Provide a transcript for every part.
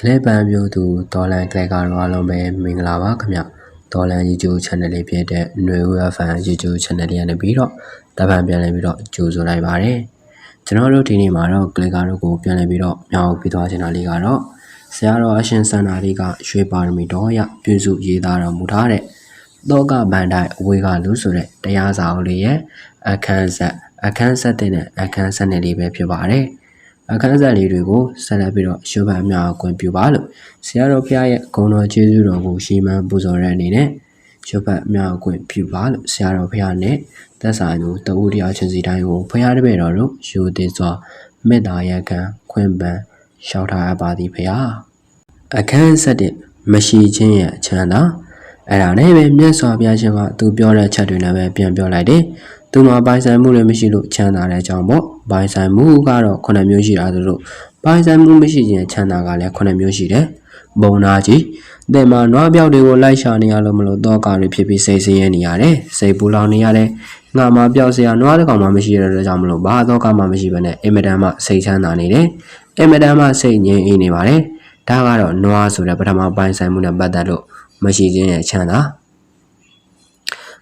Cleban view to Dolan Clegaro be Minglava Kamya Dolan Ju channel piede New Fan Ju channel and a biro Taban Bianabiro Juzulai Bare General Tini Maro Clegaro Pianabiro Now Pitoagina Ligaro Searo Ashen Sanariga Shepar Midoya Puzu Yidara Mutare Doga Bandai Wiga Lusure Dayaza Olie a cancer dinner a cancer nelly pebare a cancer ligo Salabiro Shuba Mia Quempubalo Sierra Pia Cono Jesu Shima Buzoranine Shuba Mia Quempubalo Sierra Piane that's I know the Woody Archenzitaio Piarabero should this Medayaka Quemban shout out about the Pia a cancer did Machine Chanda and I never miss of Yashima to Biola Chatuna Pian Tuma by some Muramishi Chana Jambo, by some Mugaro, Konamushi Adro, by some Mumishi Chanagale, Konamushi, Bonaji, the man no build the light shining alumno dog are pipi says any yare, say Bulaniare, Nama Biasia, no other Kamamishi Jamlo, Bado Kamamishi, Emedama say Chananide, Emedama say Ye anywhere, Tagaro, Noa Surapama by Simon Badalo, Mashi Chana.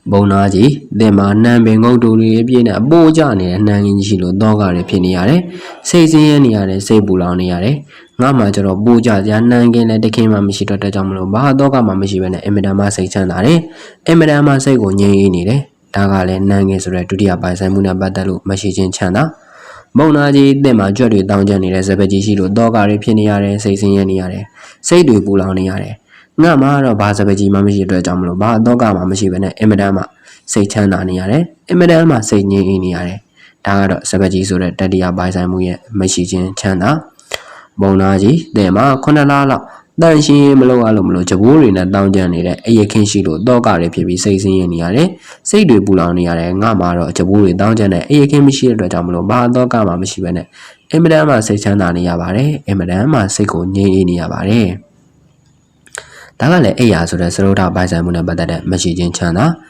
Bonaji, the man naming out to Ribiana, Bojani, and Nangin Shilo, Dogare Piniare, says any yare, say Bulaniare, Namajor of Boja, the Nangin at the Kima Mishita Jamlo, Badoga Mamishi, and Emedama say Chanare, Emedama say go Nire, Tagale, Nangis red to the by Simuna Badalu, Machine Chana. Bonaji, the majority down Johnny, as a Vegishilo, Dogare Piniare, says any yare, say do Bulaniare. Namara Bazabaji Mamishi Jamlo, Badoga Mamishi, and Emedama say Chananiare, Emedama say Niare, Tagaro Sabaji Sura Tadia by Samuye, Machijin Chana, Bonaji, Dema, Conalala, then she Melo Alumlo, Jaburi, and down Johnny, Ayakin Shilo, Dogare Pibi says Niare, say do Bulaniare, Namaro, Jaburi, down Johnny, Ayakin Mishi Jamlo, Badoga Mamishi, Emedama say Chananiabare, Emedama say Go Niabare. Tagale Aya so the Srota by Simona Badada, Machine Chana,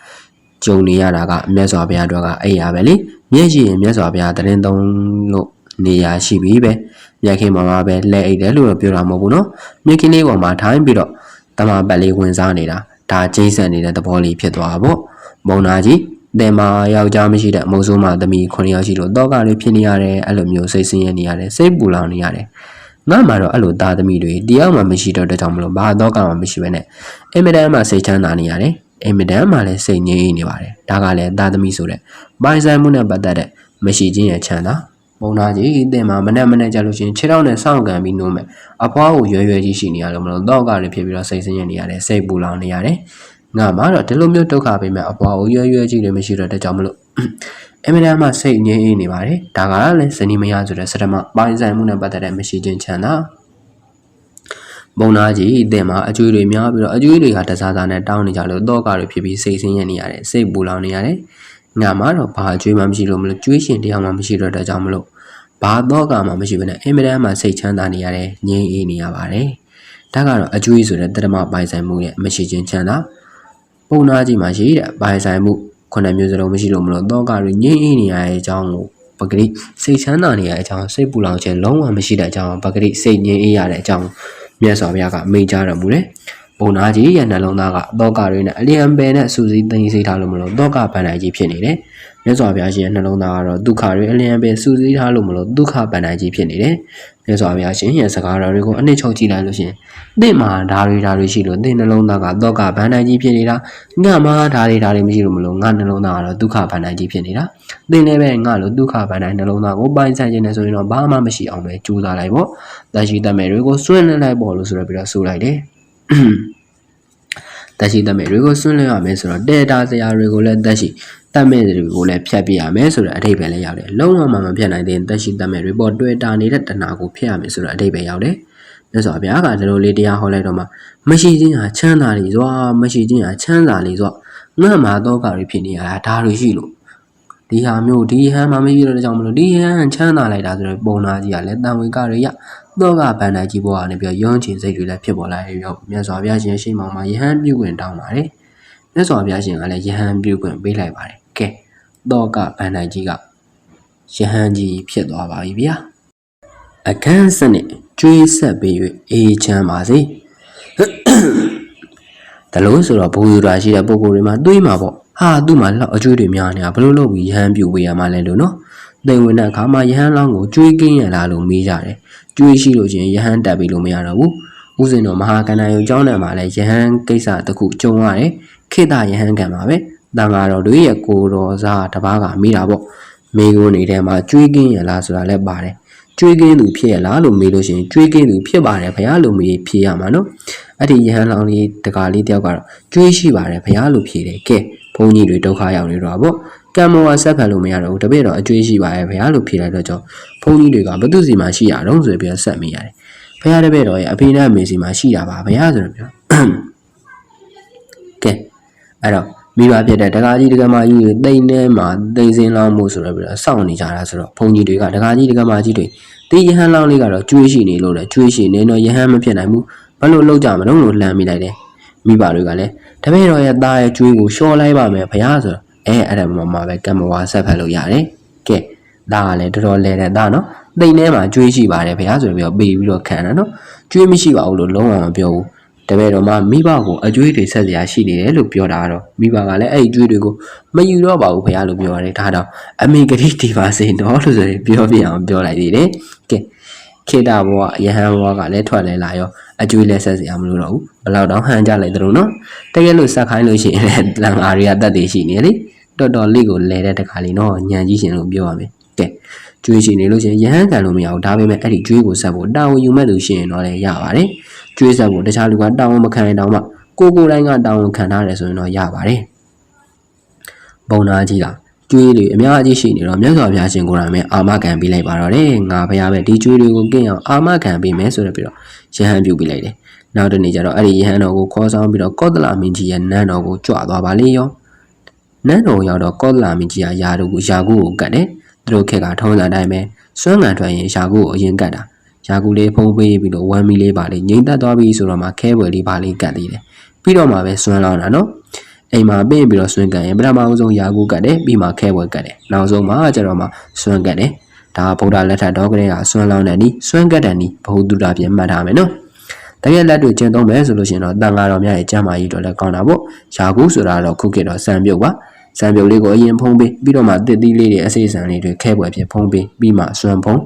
Jonia Raga, Mesopia Droga, Aya Valley, Meji and Mesopia, the Lendon Nia Shibibe, Yaki Mamabe, Lay the Lura Pura Mobuno, making it one more time below. Tama Belly wins Anida, Ta Jason in the Poli Pietuabo, Bonaji, Dema Yaujamishi, Mozuma, the Me Coniashiro, Doga, Piniare, Alumio, Saysiniare, say Bulaniare. Namaro allo da the midway, the Alma Mishito the Tamlo, Badoga Mishivene, Emedama say Chananiare, Emedama say Niare, Tagale, da the Misure, by Simona Badade, Meshijin Chana, Bonaji, Dema, Manamana Jalushin, Chiron and Sangami Nome, Apo Yoyishini Alumno, Doga, the Pibra says Niare, say Bulaniare, Namaro, Telumio took up him Apo Yoyoji, the Mishito the Tamlo. Emedama say Nye anybody, Tagale, Senimaya to the Sedama, by Simona Badade, Meshijin Chana. Bonaji, Dema, a Jury Mia, a Jury at the Sadana down in Jalo, Doga, Pibi says Niare, say Bulaniare, Namaro, Paji Mamshilum, Jewish in the Amamshiro the Jamlo, Badoga Mamshivana, Emedama say Chananiare, Nye Niavare, Tagaro, a Jewish at the Dama by Simona, Meshijin Chana. Bonaji Majida, by Simu. Conamuzero Mishilum, Doga, Ye Jang, Bagri, say Chanania, say Bulanche, long and Mishida Jang, Bagri, say Ye Jang, Yes of Yaga, Major Mule, Bonaji and Alonaga, Doga, Liam Bennett, Susie, Dancy Talumulo, Doga, Panaji Pianide, Yes of Yaji and Alona, Ducari, Liam Ben, Susie Talumulo, Duca, Panaji Pianide, Yes of Yashi, yes, a car, Rico, and Chochi Lucian. Dema, Dari Darishilo, then Alonaga, Doga, Panaji Pianida, Gama, Dari Mishilum, Ganalona, Duca, Panaji Pianida, they never Galo, Duca, Panalona, go by Sajan, so in Obama, Mashi, on my Juda Libo, that she the Merigo, soon and I bolus Rabira Sulide. That she the Merigo soon a messer, dead as they are regular, that she. That made the regular Pia Messer at Debay, long Mamma Piana, then that she the Mary bought do it down it and Nago Pia Messer at Debay. There's a Biaga, the lady Holadoma. Machine a chana lizwa, machine a chana lizwa. Nama doga repeating at Tarishilo. Dia mu dia Mammy Jamlo dia and chana like that Bonadia let down with Garia. Doga Panajibo and your young chin say you let people like your Mesavia, she mamma, you hand you went down, Mary. That's all Biashing, I let you hand you can be like Mary. Okay, Doga Panajiga. She hand ye Pietro Vivia. A cancer. ကျွေးဆက်ပြီး၍အေးချမ်းပါစေ။ဒါလို့ဆိုတော့ဘူသူရာရှိတဲ့ပုဂ္ဂိုလ်တွေမှာတွေးမှာပေါ့။ဟာသူ့မှာလောက်အကျွေးတွေများနေတာဘယ်လိုလုပ်ပြီးရဟန်းပြုပေးရမှာလဲလို့နော်။သိဝင်တဲ့အခါမှာယဟန်လောင်းကိုကျွေးကင်းရလားလို့မေးကြတယ်။ကျွေးရှိလို့ချင်းယဟန်တက်ပြီးလို့မရတော့ဘူး။ဦးဇင်းတော်မဟာကဏ္ဍယုံကျောင်းထဲမှာလည်းယဟန်ကိစ္စတစ်ခုကြုံရတယ်။ခေတ္တယဟန်ကံပါပဲ။တန်ဃာတော်တွေရဲ့ကိုတော်စားတစ်ပါးကမေးတာပေါ့။မိကိုနေတဲ့မှာကျွေးကင်းရလားဆိုတာလည်းပါတယ်။ကျွေးကင်းသူဖြစ်ရလားလို့မေးလို့ရှိရင်ကျွေးကင်းသူဖြစ်ပါတယ်ဗျာလို့မေးဖြေရမှာနော်။အဲ့ဒီယဟန်လောင်းလေးတကားလေးတယောက်ကတော့ကျွေးရှိပါတယ်ဗျာလို့ဖြေတယ်။ကဲဘုန်းကြီးတွေဒုက္ခရောက်နေတော့ပေါ့။ကံမောကဆက်ဖက်လို့မရတော့ဘူးတပည့်တော်အကျွေးရှိပါရဲ့ဗျာလို့ဖြေလိုက်တော့ကြောင့်ဘုန်းကြီးတွေကဘသူစီမှာရှိရတော့ဆိုပြီးဆက်မိရတယ်။ဗျာတပည့်တော်ရဲ့အဖေနဲ့အမေစီမှာရှိတာပါဗျာဆိုတော့ပြောကဲအဲ့တော့မိဘဖြစ်တဲ့ဒကာကြီးဒကာမကြီးတွေတိမ်ထဲမှာတိမ်စင်းလောင်းမှုဆိုတော့ပြီးတော့စောင့်နေကြတာဆိုတော့ဘုန်းကြီးတွေကဒကာကြီးဒကာမကြီးတွေဒီယဟန်လောင်းလေးကတော့ကျွေးရှိနေလို့လေကျွေးရှိနေတော့ယဟန်မဖြစ်နိုင်ဘူးဘာလို့လောက်ကြမလို့လှမ်းမိလိုက်တယ်မိဘတွေကလည်းတပည့်တော်ရဲ့သားရဲ့ကျွေးကိုလျှော်လိုက်ပါမယ်ဗျာဆိုတော့အဲ့ဒါမှပဲကံမဝါဆက်ဖက်လို့ရတယ်ကဲဒါကလည်းတော်တော်လဲတဲ့သားနော်တိမ်ထဲမှာကျွေးရှိပါတယ်ဗျာဆိုပြီးတော့ပေးပြီးတော့ခံတာနော်ကျွေးမရှိပါဘူးလို့လုံးဝမပြောဘူးတပည့်တော်မှမိဘကိုအကျွေးတွေဆက်စရာရှိနေတယ်လို့ပြောတာတော့မိဘကလည်းအဲ့ဒီကျွေးတွေကိုမယူတော့ပါဘူးဗျာလို့ပြောရတယ်ဒါတော့အမေဂတိတီပါစေနော်လို့ဆိုရင်ပြောပြအောင်ပြောလိုက်သေးတယ်ကဲခေတ္တဘဝယဟန်ဘဝကလည်းထွက်လဲလာရောအကျွေးလဲဆက်စရာမလိုတော့ဘူးဘယ်တော့ဟန်ကြလိုက်တို့နော်တကယ်လို့ဆက်ခိုင်းလို့ရှိရင်လန်အားတွေကတတ်သိရှိနေလေတော်တော်လေးကိုလဲတဲ့တခါလေးနော်ညံကြီးရှင်လို့ပြောရမယ်ကဲကျွေးရှိနေလို့ရှိရင်ယဟန်ကန်လို့မရဘူးဒါပေမဲ့အဲ့ဒီကျွေးကိုဆက်ဖို့တာဝန်ယူမဲ့လို့ရှိရင်တော့လည်းရပါတယ်ကျွေးဆက်ဖို့တခြားလူကတာဝန်မခံရင်တော့မှကိုတိုင်းကတာဝန်ခံထားတယ်ဆိုရင်တော့ရပါတယ်ဘုံနာကြီးကကျွေးတွေအများကြီးရှိနေတော့မြတ်စွာဘုရားရှင်ကိုယ်တိုင်ပဲအာမခံပေးလိုက်ပါတော့တယ်ငါဘုရားပဲဒီကျွေးတွေကိုကင်းအောင်အာမခံပေးမယ်ဆိုတော့ပြီးတော့ယဟန်ပြုပေးလိုက်တယ်နောက်တနေ့ကျတော့အဲ့ဒီယဟန်တော်ကိုခေါ်ဆောင်ပြီးတော့ကောသလမင်းကြီးရဲ့နန်းတော်ကိုကြွသွားပါလေရောနန်းတော်ရောက်တော့ကောသလမင်းကြီးကယာကုကိုကတ်တယ်သူတို့ခက်ကထုံးစံတိုင်းပဲစွမ်းငံထွက်ရင်ယာကုကိုအရင်ကတ်တာယာကုလေးဖုံးပေးပြီးတော့ဝမ်းမီလေးပါလေးငိမ့်သက်သွားပြီဆိုတော့မှခဲပွဲလေးပါလေးကတ်သေးတယ်ပြီးတော့မှပဲစွမ်းလောင်းတာနော်အိမ်မှာပြင်ပြီးတော့စွန့်ကတ်ရင်ပထမအဆုံးယာကုကတ်တယ်ပြီးမှခဲပွဲကတ်တယ်နောက်ဆုံးမှကျတော့မှစွန့်ကတ်တယ်ဒါဗုဒ္ဓလက်ထက်တော်ကလေးကစွန့်လောင်းတဲ့နီးစွန့်ကတ်တဲ့နီးဘဟုတုတပြင်မှတ်ထားမယ်နော်တကယ်လက်တွေ့ကျင့်သုံးမယ်ဆိုလို့ရှိရင်တော့တန်ဃာတော်များရဲ့ကျမ်းမာရေးတော့လည်းကောင်းတာပေါ့ယာကုဆိုတာတော့ခုခေတ်တော့စံပြုတ်ပါစံပြုတ်လေးကိုအရင်ဖုံးပေးပြီးတော့မှတစ်သီးလေးတွေအစိစံလေးတွေခဲပွဲဖြစ်ဖုံးပေးပြီးမှစွန့်ဖုံး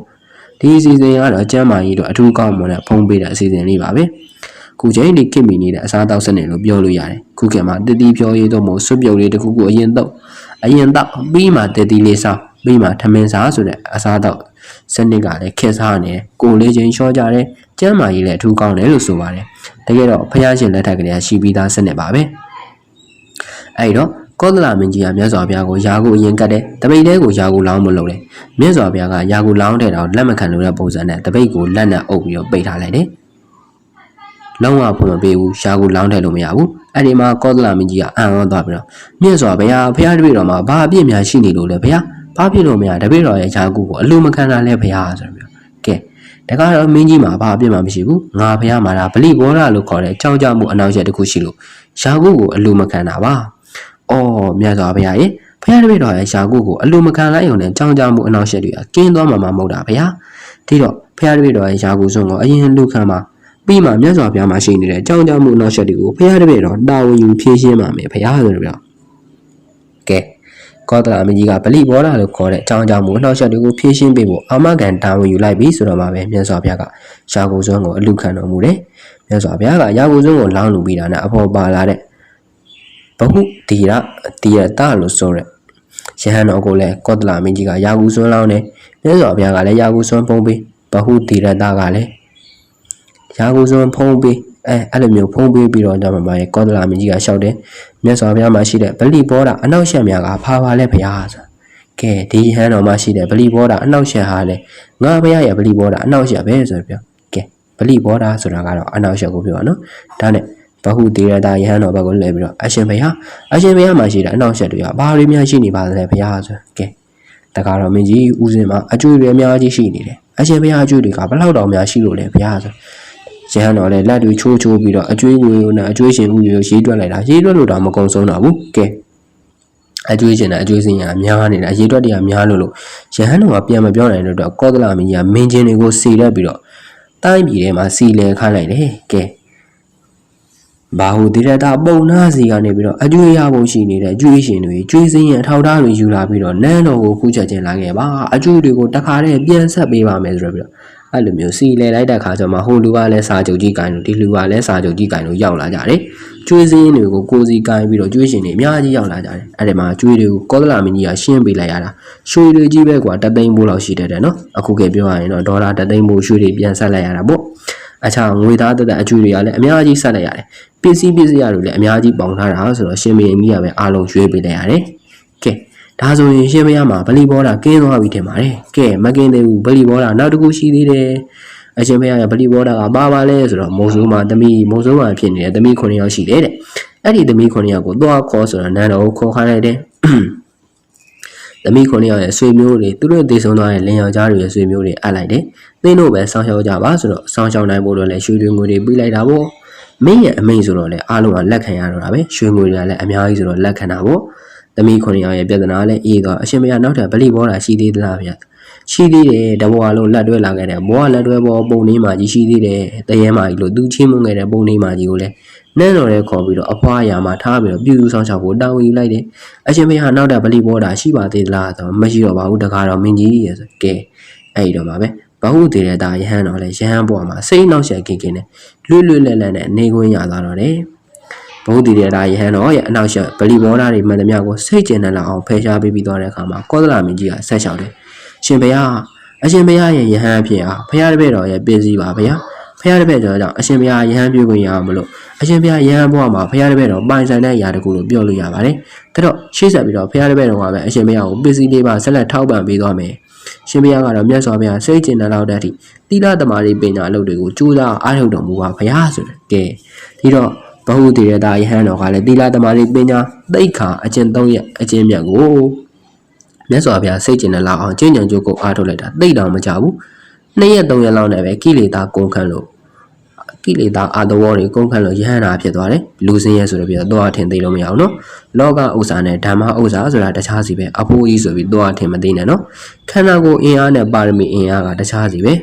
ဒီအစီအစဉ်ကတော့ကျမ်းမာရေးတော့အထူးကောင်းမွန်တဲ့ဖုံးပေးတဲ့အစီအစဉ်လေးပါပဲခုချိန်ဒီခင်မီနေတဲ့အစားအသောက်စနစ်လို့ပြောလို့ရတယ်ခုခေတ်မှာတစ်သီးဖြောရေးတော့မို့စွပ်ပြုတ်လေးတစ်ခုခုအရင်တော့ပြီးမှတစ်သီးလေးစားပြီးမှထမင်းစားဆိုတဲ့အစားအသောက်စနစ်ကလည်းခက်စားနေကိုလေးချင်းလျှော့ကြတယ်ကျမ်းမာရေးလည်းအထူးကောင်းတယ်လို့ဆိုပါတယ်တကယ်တော့ဖယားရှင်လက်ထက်ကလေးရှိပြီးသားစနစ်ပါပဲအဲ့တော့ကောသလမင်းကြီးကမြတ်စွာဘုရားကိုယာကုအရင်ကတ်တယ်တပိတ်တဲကိုယာကုလောင်းမလုပ်တယ်မြတ်စွာဘုရားကယာကုလောင်းတဲ့တော့လက်မခံလို့တဲ့ပုံစံနဲ့တပိတ်ကိုလက်နဲ့အုပ်ပြီးတော့ပိတ်ထားလိုက်တယ်လုံးဝဖွင့်မပေးဘူးယာကုလောင်းထည့်လို့မရဘူးအဲ့ဒီမှာကောသလမင်းကြီးကအံ့ဩသွားပြီးတော့မြတ်စွာဘုရားဖယားတပိတ်တော်မှာဘာအပြစ်များရှိနေလို့လဲဘုရားဘာဖြစ်လို့မရတပိတ်တော်ရဲ့ယာကုကိုအလိုမခံတာလဲဘုရားဆိုပြီးကဲတကားတော့မင်းကြီးမှာဘာအပြစ်မှမရှိဘူးငါဘုရားမှာဒါဗလိဘောဓလို့ခေါ်တဲ့ကြောက်ကြမှုအနောက်ရက်တစ်ခုရှိလို့ယာကုကိုအလိုမခံတာပါအော်မြတ်စွာဘုရားရဲ့ဖယားတပည့်တော်ရဲ့ယာကုကိုအလိုမခံလိုက်ုံနဲ့ကြောင်းကြမှုအနောက်ရှက်တွေကကင်းသွားမှာမဟုတ်တာဗျာဒီတော့ဖယားတပည့်တော်ရဲ့ယာကုဆုံးကိုအရင်လူခံမှာပြီးမှမြတ်စွာဘုရားမှာရှိနေတဲ့ကြောင်းကြမှုအနောက်ရှက်တွေကိုဖယားတပည့်တော်တာဝန်ယူဖြည့်ရှင်းပါမယ်ဗျာဆိုတော့ကဲကောသလမင်းကြီးကဗလိဘောဓလို့ခေါ်တဲ့ကြောင်းကြမှုအနောက်ရှက်တွေကိုဖြည့်ရှင်းပေးဖို့အာမခံတာဝန်ယူလိုက်ပြီဆိုတော့မှပဲမြတ်စွာဘုရားကယာကုဆုံးကိုအလူခံတော်မူတယ်မြတ်စွာဘုရားကယာကုဆုံးကိုလောင်းလူပြီးတာနဲ့အဖို့ပါလာတဲ့ဘဟုဒီရတလို့ဆိုရဲယဟန်တော်ကိုလည်းကောသလမင်းကြီးကယာကုစွန်းလောင်းတယ်မြတ်စွာဘုရားကလည်းယာကုစွန်းဖုံးပေးဘဟုဒီရတကလည်းယာကုစွန်းဖုံးပေးအဲ့လိုမျိုးဖုံးပေးပြီးတော့ညမှာကောသလမင်းကြီးကလျှောက်တယ်မြတ်စွာဘုရားမှာရှိတဲ့ဗလိဘောဓအနောက်ရှက်များကဖာပါလဲဘုရားဆိုကဲဒီယဟန်တော်မှာရှိတဲ့ဗလိဘောဓအနောက်ရှက်ဟာလေငါဘုရားရဲ့ဗလိဘောဓအနောက်ရှက်ပဲဆိုပြောကဲဗလိဘောဓဆိုတာကတော့အနောက်ရှက်ကိုပြောတာနော်ဒါနဲ့ဘဟုတေရတာယဟန်တော်ဘက်ကိုလဲပြီးတော့အရှင်ဘုရားမှာရှိတဲ့အနောက်ရှက်တွေကဘာတွေများရှိနေပါသလဲဘုရားဆိုကဲတကားတော်မင်းကြီးဦးစင်မှာအကျွေးတွေအများကြီးရှိနေတယ်အရှင်ဘုရားအကျွေးတွေကဘယ်လောက်တောင်များရှိလို့လဲဘုရားဆိုယဟန်တော်လည်းလက်တွေချိုးပြီးတော့အကျွေးငွေနဲ့အကျွေးရှင်ဦးရေရေးတွက်လိုက်တာရေးတွက်လို့တော့မကုံဆုံးတော့ဘူးကဲအကျွေးရှင်နဲ့အကျွေးစင်ရများနေတာရေးတွက်တွေကများလို့ယဟန်တော်ကပြန်မပြောနိုင်လို့တော့ကောသလမင်းကြီးကမင်းချင်းတွေကိုစေရက်ပြီးတော့ တိုင်းပြည်ထဲမှာစီလဲခိုင်းလိုက်တယ်ကဲဘာဟုဒီရတာပုံနာစီကနေပြီးတော့အကျွေးရဖို့ရှိနေတဲ့ကျွေးရှင်တွေကျွေးစင်းရင်အထောက်ထားတွေယူလာပြီးတော့နန်းတော်ကိုခုချက်ချင်းလာခဲ့ပါအကျွေးတွေကိုတခါတည်းပြန်ဆက်ပေးပါမယ်ဆိုတော့ပြီးတော့အဲ့လိုမျိုးစီလဲလိုက်တဲ့ခါကျမှဟိုလူကလည်းစာချုပ်ကြီးကိုင်းလို့ဒီလူကလည်းစာချုပ်ကြီးကိုင်းလို့ရောက်လာကြတယ်ကျွေးစင်းတွေကိုကိုစီကိုင်းပြီးတော့ကျွေးရှင်တွေအများကြီးရောက်လာကြတယ်အဲ့ဒီမှာကျွေးတွေကိုကောသလမင်းကြီးကရှင်းပေးလိုက်ရတာရွှေတွေကြီးပဲကွာတသိန်းပိုးလောက်ရှိတယ်တဲ့နော်အခုကပြောရရင်တော့ဒေါ်လာတသိန်းပိုးရွှေတွေပြန်ဆက်လိုက်ရတာပေါ့အခြားငွေသားတဲ့အကျွေးတွေကလည်းအများကြီးဆက်လိုက်ရတယ်ပစ္စည်းရတွေလည်းအများကြီးပေါင်ထားတာဆိုတော့ရှင်မင်းကြီးကပဲအားလုံးရွေးပေးလိုက်ရတယ်ကဲဒါဆိုရင်ရှင်မရမှာဗလီဘောတာကင်းသွားပြီထင်ပါတယ်ကဲမကင်းသေးဘူးဗလီဘောတာနောက်တစ်ခုရှိသေးတယ်အရှင်မရရဲ့ဗလီဘောတာကပါလဲဆိုတော့မိုးစိုးမှာသမီးမိုးစိုးမှာဖြစ်နေတဲ့သမီး9ယောက်ရှိတယ်တဲ့အဲ့ဒီသမီး9ယောက်ကိုသွားခေါ်ဆိုတော့နန်းတော်ကိုခေါ်ခိုင်းလိုက်တယ်သမီး9ယောက်ရဲ့ဆွေမျိုးတွေသူတို့တည်ဆုံသွားတဲ့လင်ယောက်ျားတွေရဲ့ဆွေမျိုးတွေအပ်လိုက်တယ်သင်တို့ပဲစောင့်ရှောက်ကြပါဆိုတော့စောင့်ရှောက်နိုင်ဖို့တော့လည်းရွှေတွေငွေတွေပေးလိုက်တာပေါ့မင်းရဲ့အမိန်ဆိုတော့လေအားလုံးကလက်ခံရတော့တာပဲရွှေငွေတွေကလည်းအများကြီးဆိုတော့လက်ခံတာပေါ့သမီး9ယောက်ရဲ့ပြဿနာလည်းအေးတော့အရှင်မရနောက်ထပ်ဗလီဘောတာရှိသေးသလားဗျာရှိသေးတယ်တဘောလုံးလက်တွဲလာခဲ့တယ်ဘောကလက်တွဲဘောပုံနေမှာကြီးရှိသေးတယ်တရေမာကြီးလို့သူချင်းမွန်ခဲ့တဲ့ပုံနေမှာကြီးကိုလည်းနန်းတော်ရဲ့ခေါ်ပြီးတော့အဖွားအရာမှာထားပြီးတော့ပြုစုဆောင်ရှောက်ဖို့တာဝန်ယူလိုက်တယ်အရှင်မရနောက်ထပ်ဗလီဘောတာရှိပါသေးသလားဆိုတော့မရှိတော့ပါဘူးတခါတော့မင်းကြီးရဲ့ဆိုကဲအဲ့ဒီတော့မှာပဲဘာဟုတည်တဲ့ဒါယဟန်တော်လဲယဟန်ဘွားမှာစိတ်နှောက်ရှက်ကင်းကင်းနဲ့လွတ်လက်လက်နဲ့နေခွင့်ရလာတော့တယ်ဘုဒ္ဓတည်တဲ့ဒါယဟန်တော်ရဲ့အနောက်ရှက်ဗလီဘောဓာတွေမှန်သမျှကိုစိတ်ကျဉ်နဲ့လောက်အောင်ဖယ်ရှားပေးပြီးသွားတဲ့အခါမှာကောသလမင်းကြီးကဆက်လျှောက်တယ်ရှင်ဘုရားအရှင်ဘုရားရဲ့ယဟန်အဖြစ်အားဘုရားတပည့်တော်ရဲ့ပြည်စည်းပါဗျာဘုရားတပည့်တော်ကြောင့်အရှင်ဘုရားယဟန်ပြုခွင့်ရအောင်မလို့အရှင်ဘုရားယဟန်ဘွားမှာဘုရားတပည့်တော်ပိုင်ဆိုင်တဲ့အရာတခုလို့ပြောလို့ရပါတယ်ဒါတော့ရှေ့ဆက်ပြီးတော့ဘုရားတပည့်တော်ကပဲအရှင်ဘုရားကိုပြည်စည်းလေးပါဆက်လက်ထောက်ပံ့ပေးသွားမယ်ရှင်ဘုရားကတော့မြတ်စွာဘုရားစိတ်ကျဉ်တဲ့လောက်တည်းသီလသမာဓိပညာအလုပ်တွေကိုကြိုးစားအားထုတ်တော်မူပါဘုရားဆိုတယ်ကဲဒီတော့ဘဟုတည်တဲ့ဒါယဟန်တော်ကလည်းသီလသမာဓိပညာသိက္ခာအကျင့်3ရက်အကျင့်မြတ်ကိုမြတ်စွာဘုရားစိတ်ကျဉ်တဲ့လောက်အောင်ကျင့်ကြံကြိုးကိုအားထုတ်လိုက်တာသိတောင်မကြဘူး2ရက်3ရက်လောက်နဲ့ပဲကိလေသာကုန်ခန့်လို့ကိလေသာအာတဝေါတွေကုန်ခန့်လို့ယဟန်တာဖြစ်သွားတယ်လူစင်းရဲဆိုတော့ပြီးတော့သွားထင်သိလို့မရအောင်နော်လောကဥစ္စာနဲ့ဓမ္မဥစ္စာဆိုတာတခြားစီပဲအဖိုးကြီးဆိုပြီးသွားထင်မသိနဲ့နော်ခန္ဓာကိုယ်အင်အားနဲ့ပါရမီအင်အားကတခြားစီပဲ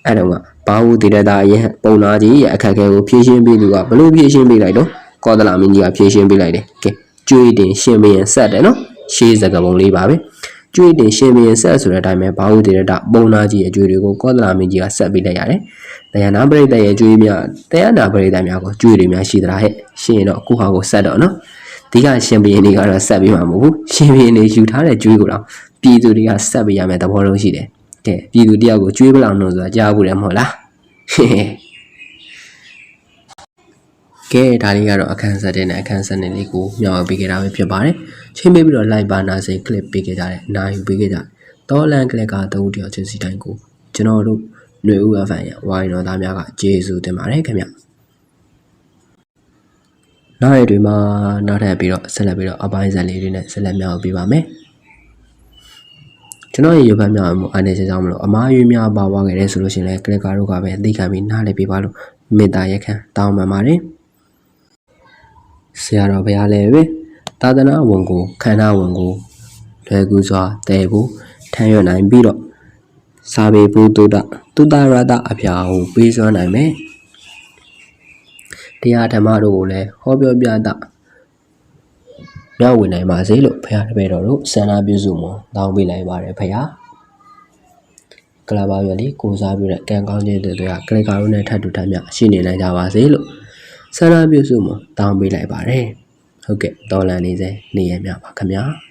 အဲ့တော့ဘာဟုတည်တဲ့ဒါယဟန်ပုံနာကြီးရဲ့အခက်အခဲကိုဖြည့်ရှင်းပေးသူကဘလို့ဖြည့်ရှင်းပေးလိုက်တော့ကောသလမင်းကြီးကဖြည့်ရှင်းပေးလိုက်တယ်ကဲကျွေးတင်ရှင်ဘရင်ဆက်တယ်နော်ရှေးစကားပုံလေးပါပဲကျွေးတင်ရှင်ဘရင်ဆက်ဆိုတဲ့အတိုင်းပဲဘာဟုတည်တဲ့ဒါပုံနာကြီးအကျွေးတွေကိုကောသလမင်းကြီးကဆက်ပေးလိုက်ရတယ်တရားနာပရိသတ်ရဲ့ကျွေးများတရားနာပရိသတ်များကိုကျွေးတွေများရှိသလားဟဲ့ရှင်းတော့ကိုဟာကိုဆက်တော့နော်ဒီကရှင်ဘရင်တွေကတော့ဆက်ပေးမှာမဟုတ်ဘူးရှင်ဘရင်တွေယူထားတဲ့ကျွေးကိုတော့ပြည်သူတွေကဆက်ပေးရမယ်သဘောလုံးရှိတယ်ကဲပြည်သူတယောက်ကိုကျွေးပလောက်လို့ဆိုတာကြားဘူးတယ်မဟုတ်လားကဲဒါလေးကတော့အခန်းဆက်တဲ့နဲ့အခန်းဆက်နေလေးကိုမျှဝေပေးခဲ့တာပဲဖြစ်ပါတယ်ချိန်ပေးပြီးတော့ like ပါနာစေ clip ပေးခဲ့ကြတယ်အနားယူပေးခဲ့ကြတယ်တောလန်ကလက်ကတူတယောက်ချင်းစီတိုင်းကိုကျွန်တော်တို့ຫນွေဦးအဖန်ရဝိုင်းတော်သားများကကျေးဇူးတင်ပါတယ်ခင်ဗျနောက်ရက်တွေမှာနောက်ထပ်ပြီးတော့ဆက်လက်ပြီးတော့အပိုင်းဆက်လေးတွေနဲ့ဆက်လက်မျှဝေပေးပါမယ်ကျွန်တော်ရဲ့ရုပ်ဖတ်များမှုအားနေစေကြောင်းမလို့အမားရွေးများပါသွားခဲ့တယ်ဆိုလို့ရှိရင်လည်းကလစ်ကာတို့ကပဲအသိခံပြီးနားလည်ပေးပါလို့မေတ္တာရက်ခံတောင်းပန်ပါတယ်ဆရာတော်ဘုရားလည်းပဲသာသနာဝန်ကိုခန္ဓာဝန်ကိုလွယ်ကူစွာတည်ဖို့ထမ်းရွက်နိုင်ပြီးတော့စာပေဘုဒ္ဓတုတ္တရတအဖျားကိုပေးစွမ်းနိုင်မယ်တရားဓမ္မတို့ကိုလည်းဟောပြောပြတာမျှဝေနိုင်ပါစေလို့ဘုရားတပည့်တော်တို့ဆန္ဒပြုစုမှုတောင်းပေးလိုက်ပါတယ်ဘုရားကလပါရွယ်လေးကိုစားပြုတဲ့ကံကောင်းခြင်းတွေကကလစ်ကာတို့နဲ့ထပ်တူထပ်မြရှိနေနိုင်ကြပါစေလို့ဆန္ဒပြုစုမှုတောင်းပေးလိုက်ပါတယ်ဟုတ်ကဲ့တော်လန်နေစေနေရမြပါခင်ဗျာ